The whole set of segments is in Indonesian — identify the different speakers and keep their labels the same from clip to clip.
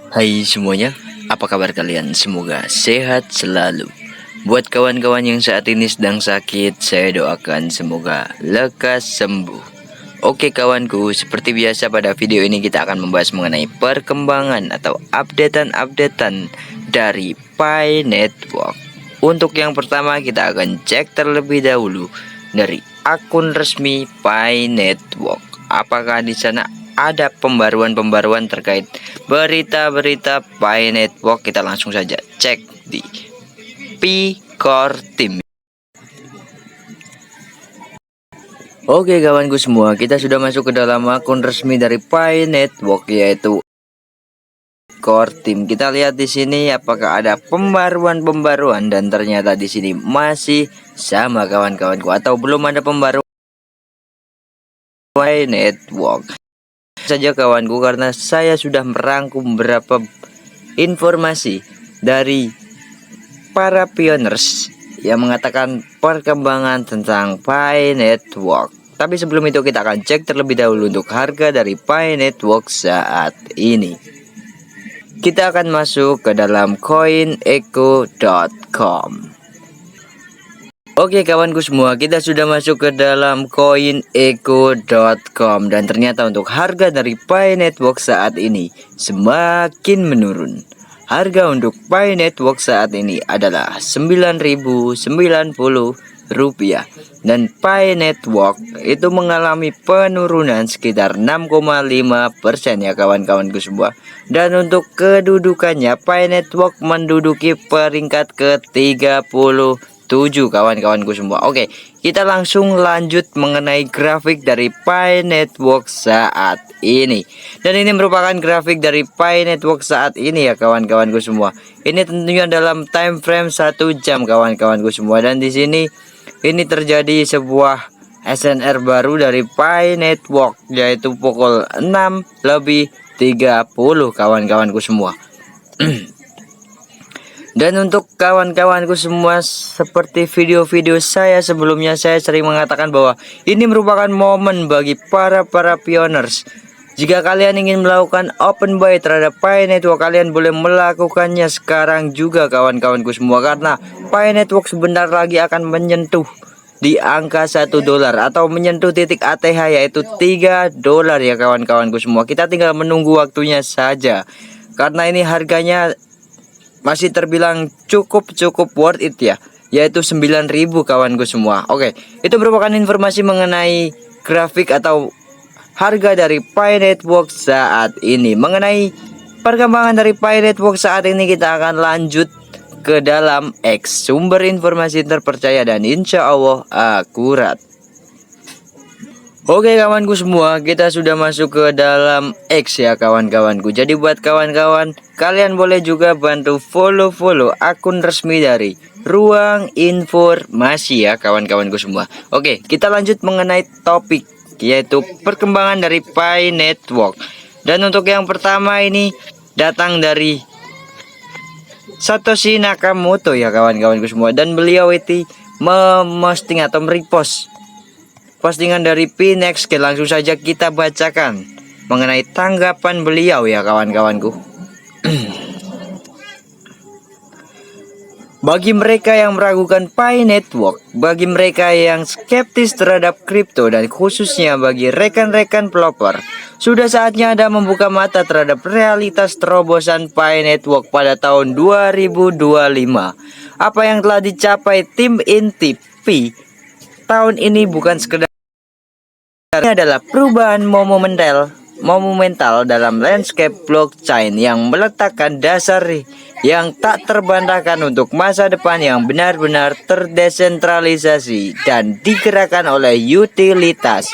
Speaker 1: Hai semuanya, apa kabar kalian? Semoga sehat selalu. Buat kawan-kawan yang saat ini sedang sakit, saya doakan semoga lekas sembuh. Oke kawanku, seperti biasa pada video ini kita akan membahas mengenai perkembangan atau updatean dari Pi Network. Untuk yang pertama kita akan cek terlebih dahulu dari akun resmi Pi Network. Apakah di sana ada pembaruan terkait berita-berita Pi Network? Kita langsung saja cek di Pi Core Team. Oke kawanku semua, kita sudah masuk ke dalam akun resmi dari Pi Network, yaitu Core Team. Kita lihat di sini apakah ada pembaruan dan ternyata di sini masih sama kawan-kawanku, atau belum ada pembaruan Pi Network saja kawanku, karena saya sudah merangkum beberapa informasi dari para pioners yang mengatakan perkembangan tentang Pi Network. Tapi sebelum itu kita akan cek terlebih dahulu untuk harga dari Pi Network saat ini. Kita akan masuk ke dalam coinecho.com. Oke kawanku semua, kita sudah masuk ke dalam coinecho.com dan ternyata untuk harga dari Pi Network saat ini semakin menurun. Harga untuk Pi Network saat ini adalah Rp9.090 dan Pi Network itu mengalami penurunan sekitar 6,5% ya kawan-kawanku semua. Dan untuk kedudukannya, Pi Network menduduki peringkat ke-37 kawan-kawanku semua. Oke, kita langsung lanjut mengenai grafik dari Pi Network saat ini. Dan ini merupakan grafik dari Pi Network saat ini ya kawan-kawanku semua. Ini tentunya dalam time frame 1 jam kawan-kawanku semua. Dan di sini ini terjadi sebuah SNR baru dari Pi Network, yaitu pukul 6:30 kawan-kawanku semua. Dan untuk kawan-kawanku semua, seperti video-video saya sebelumnya, saya sering mengatakan bahwa ini merupakan momen bagi para pioners. Jika kalian ingin melakukan open buy terhadap Pi Network, kalian boleh melakukannya sekarang juga kawan-kawanku semua, karena Pi Network sebentar lagi akan menyentuh di angka $1 atau menyentuh titik ATH yaitu $3 ya kawan-kawanku semua. Kita tinggal menunggu waktunya saja, karena ini harganya masih terbilang cukup worth it ya, yaitu 9.000 kawanku semua. Oke, itu merupakan informasi mengenai grafik atau harga dari Pi Network saat ini. Mengenai perkembangan dari Pi Network saat ini, kita akan lanjut ke dalam X, sumber informasi terpercaya dan insya Allah akurat. Oke kawanku semua, kita sudah masuk ke dalam X ya kawan-kawanku. Jadi buat kawan-kawan, kalian boleh juga bantu follow akun resmi dari Ruang Informasi ya kawan-kawanku semua. Oke, kita lanjut mengenai topik, yaitu perkembangan dari Pi Network. Dan untuk yang pertama ini datang dari Satoshi Nakamoto ya kawan-kawanku semua. Dan beliau itu memosting atau merepost postingan dari Pinex. Langsung saja kita bacakan mengenai tanggapan beliau ya kawan-kawanku. Bagi mereka yang meragukan Pi Network, bagi mereka yang skeptis terhadap kripto, dan khususnya bagi rekan-rekan pelopor, sudah saatnya Anda membuka mata terhadap realitas terobosan Pi Network pada tahun 2025. Apa yang telah dicapai tim inti Pi tahun ini bukan sekedar, ini adalah perubahan monumental dalam landscape blockchain yang meletakkan dasar yang tak terbantahkan untuk masa depan yang benar-benar terdesentralisasi dan digerakkan oleh utilitas.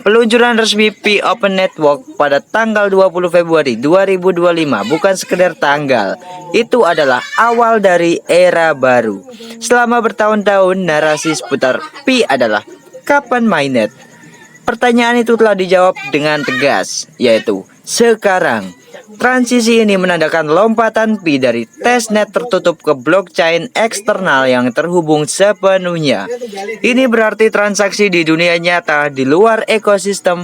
Speaker 1: Peluncuran resmi Pi Open Network pada tanggal 20 Februari 2025 bukan sekedar tanggal, itu adalah awal dari era baru. Selama bertahun-tahun narasi seputar Pi adalah kapan mainnet? Pertanyaan itu telah dijawab dengan tegas, yaitu sekarang. Transisi ini menandakan lompatan Pi dari testnet tertutup ke blockchain eksternal yang terhubung sepenuhnya. Ini berarti transaksi di dunia nyata di luar ekosistem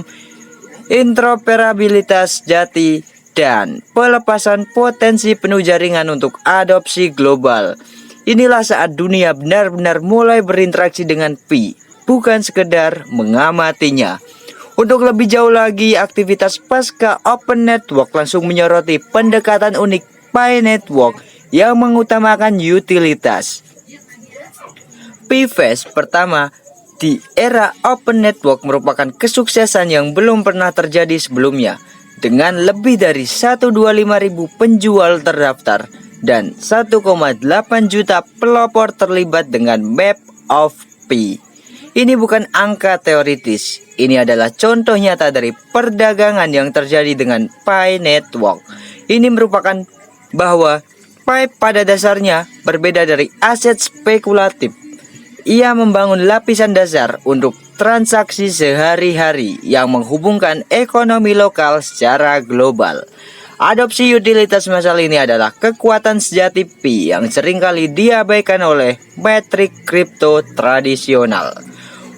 Speaker 1: interoperabilitas jati dan pelepasan potensi penuh jaringan untuk adopsi global. Inilah saat dunia benar-benar mulai berinteraksi dengan Pi, bukan sekedar mengamatinya. Untuk lebih jauh lagi, aktivitas pasca Open Network langsung menyoroti pendekatan unik Pi Network yang mengutamakan utilitas. Pi Fest pertama di era Open Network merupakan kesuksesan yang belum pernah terjadi sebelumnya, dengan lebih dari 125.000 penjual terdaftar dan 1,8 juta pelopor terlibat dengan Map of Pi. Ini bukan angka teoritis, ini adalah contoh nyata dari perdagangan yang terjadi dengan Pi Network. Ini merupakan bahwa Pi pada dasarnya berbeda dari aset spekulatif. Ia membangun lapisan dasar untuk transaksi sehari-hari yang menghubungkan ekonomi lokal secara global. Adopsi utilitas masal ini adalah kekuatan sejati Pi yang seringkali diabaikan oleh metrik kripto tradisional.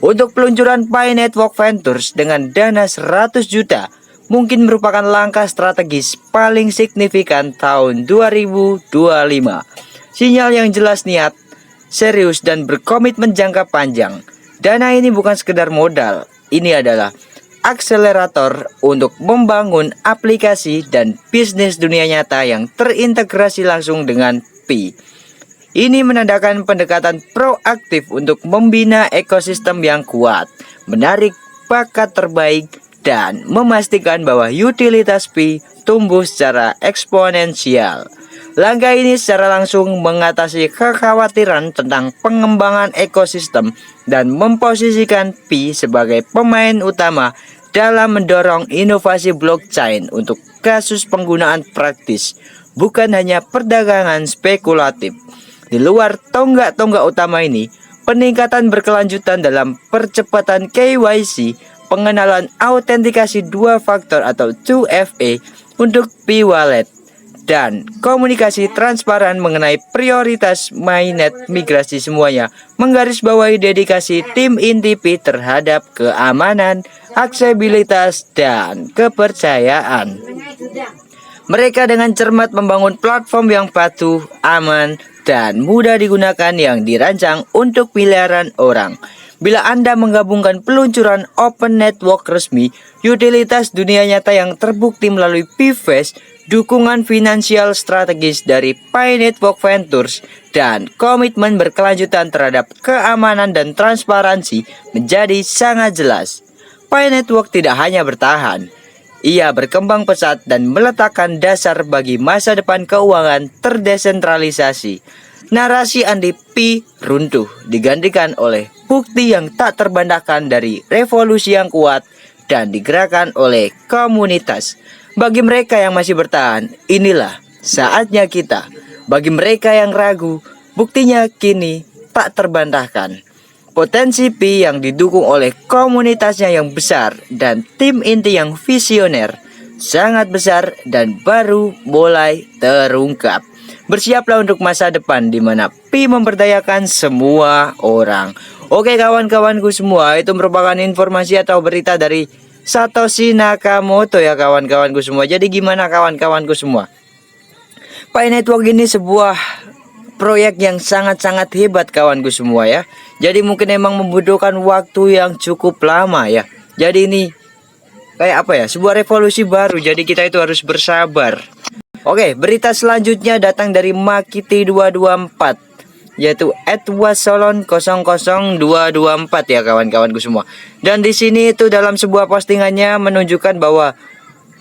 Speaker 1: Untuk peluncuran Pi Network Ventures dengan dana 100 juta mungkin merupakan langkah strategis paling signifikan tahun 2025. Sinyal yang jelas niat, serius dan berkomitmen jangka panjang. Dana ini bukan sekedar modal, ini adalah akselerator untuk membangun aplikasi dan bisnis dunia nyata yang terintegrasi langsung dengan Pi. Ini menandakan pendekatan proaktif untuk membina ekosistem yang kuat, menarik bakat terbaik, dan memastikan bahwa utilitas Pi tumbuh secara eksponensial. Langkah ini secara langsung mengatasi kekhawatiran tentang pengembangan ekosistem dan memposisikan Pi sebagai pemain utama dalam mendorong inovasi blockchain untuk kasus penggunaan praktis, bukan hanya perdagangan spekulatif. Di luar tonggak-tonggak utama ini, peningkatan berkelanjutan dalam percepatan KYC, pengenalan autentikasi dua faktor atau 2FA untuk Pi Wallet, dan komunikasi transparan mengenai prioritas mainnet migrasi semuanya menggarisbawahi dedikasi tim inti Pi terhadap keamanan, aksesibilitas, dan kepercayaan. Mereka dengan cermat membangun platform yang patuh, aman, dan mudah digunakan yang dirancang untuk miliaran orang. Bila Anda menggabungkan peluncuran Open Network resmi, utilitas dunia nyata yang terbukti melalui Pi Fest, dukungan finansial strategis dari Pi Network Ventures, dan komitmen berkelanjutan terhadap keamanan dan transparansi menjadi sangat jelas. Pi Network tidak hanya bertahan, ia berkembang pesat dan meletakkan dasar bagi masa depan keuangan terdesentralisasi. Narasi anti Pi runtuh digantikan oleh bukti yang tak terbantahkan dari revolusi yang kuat dan digerakkan oleh komunitas. Bagi mereka yang masih bertahan, inilah saatnya kita. Bagi mereka yang ragu, buktinya kini tak terbantahkan. Potensi Pi yang didukung oleh komunitasnya yang besar dan tim inti yang visioner sangat besar dan baru mulai terungkap. Bersiaplah untuk masa depan di mana Pi memberdayakan semua orang. Oke kawan-kawanku semua, itu merupakan informasi atau berita dari Satoshi Nakamoto ya kawan-kawanku semua. Jadi gimana kawan-kawanku semua? Pi Network ini sebuah proyek yang sangat-sangat hebat kawanku semua ya. Jadi mungkin emang membutuhkan waktu yang cukup lama ya. Jadi ini kayak apa ya, sebuah revolusi baru. Jadi kita itu harus bersabar. Oke, berita selanjutnya datang dari Makiti 224, yaitu @wasolon00224 ya kawan-kawanku semua. Dan di sini itu dalam sebuah postingannya menunjukkan bahwa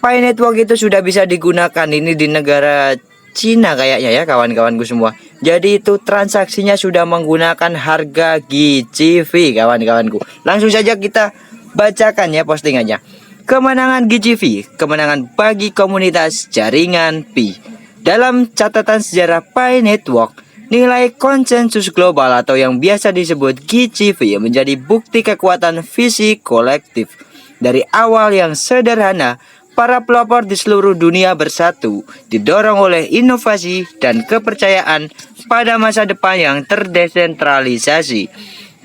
Speaker 1: Pi Network itu sudah bisa digunakan ini di negara Cina kayaknya ya kawan-kawanku semua. Jadi itu transaksinya sudah menggunakan harga GCV kawan-kawanku. Langsung saja kita bacakan ya postingannya. Kemenangan GCV, kemenangan bagi komunitas jaringan Pi. Dalam catatan sejarah Pi Network, nilai konsensus global atau yang biasa disebut GCV menjadi bukti kekuatan visi kolektif. Dari awal yang sederhana, para pelopor di seluruh dunia bersatu, didorong oleh inovasi dan kepercayaan pada masa depan yang terdesentralisasi.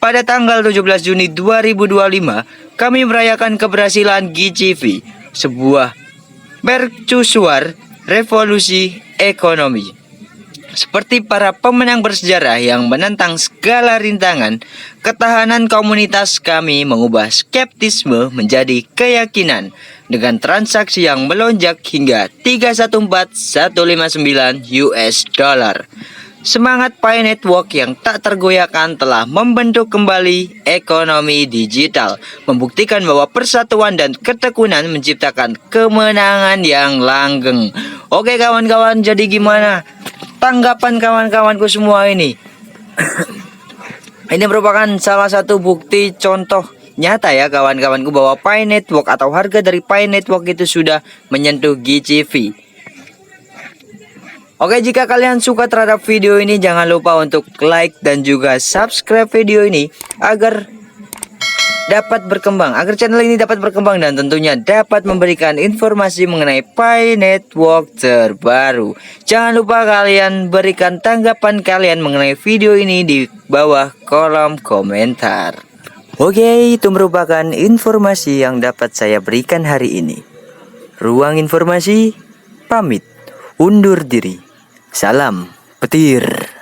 Speaker 1: Pada tanggal 17 Juni 2025, kami merayakan keberhasilan GCV, sebuah mercusuar revolusi ekonomi. Seperti para pemenang bersejarah yang menentang segala rintangan, ketahanan komunitas kami mengubah skeptisme menjadi keyakinan dengan transaksi yang melonjak hingga 314.159 US dollar. Semangat Pi Network yang tak tergoyahkan telah membentuk kembali ekonomi digital, membuktikan bahwa persatuan dan ketekunan menciptakan kemenangan yang langgeng. Oke kawan-kawan, jadi gimana tanggapan kawan-kawanku semua ini? Ini merupakan salah satu bukti contoh nyata ya kawan-kawanku bahwa Pi Network atau harga dari Pi Network itu sudah menyentuh GCV. Oke, jika kalian suka terhadap video ini, jangan lupa untuk like dan juga subscribe video ini agar dapat berkembang, agar channel ini dapat berkembang dan tentunya dapat memberikan informasi mengenai Pi Network terbaru. Jangan lupa kalian berikan tanggapan kalian mengenai video ini di bawah kolom komentar. Oke, itu merupakan informasi yang dapat saya berikan hari ini. Ruang informasi pamit undur diri. Salam petir.